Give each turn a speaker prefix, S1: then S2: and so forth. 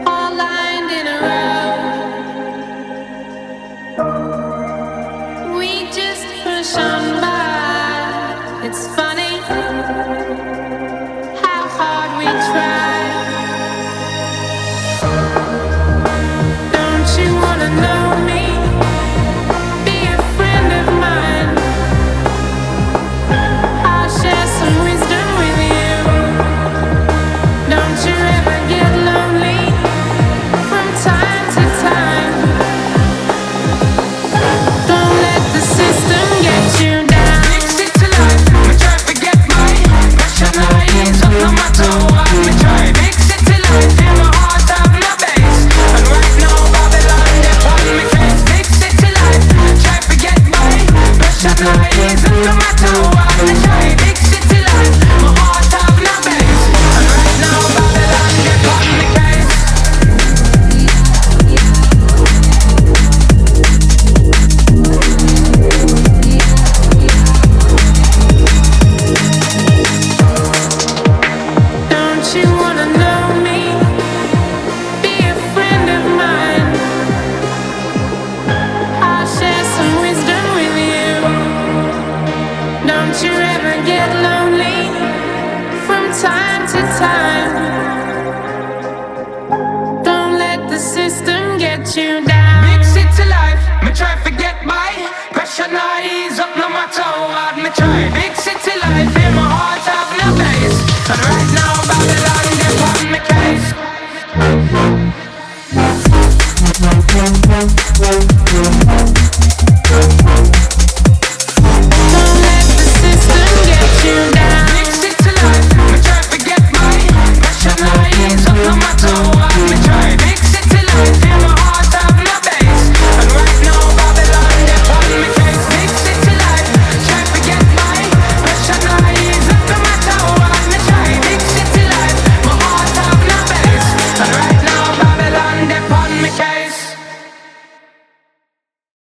S1: all lined in a row. We just push on by. It's funny how hard we try. Don't you wanna know me? Be a friend of mine. I'll share some wisdom with you. Don't you ever get lonely from time to time. Don't let the system get you down.
S2: Mix it to life, me try to get my passion rise up no matter what. Me try mix it to life, feel my heart have no base. And right now Babylon they on me face. Mix it to life, try to get my passion rise up no matter what. Me try mix it to life, my heart have no base. And right now Babylon they on me case.
S1: Don't you wanna know me? Be a friend of mine. I'll share some wisdom with you. Don't you ever get lonely from time to time. Don't let the system get you down.
S2: Mix it to life, me try to get my passion rise up no matter what. Me try.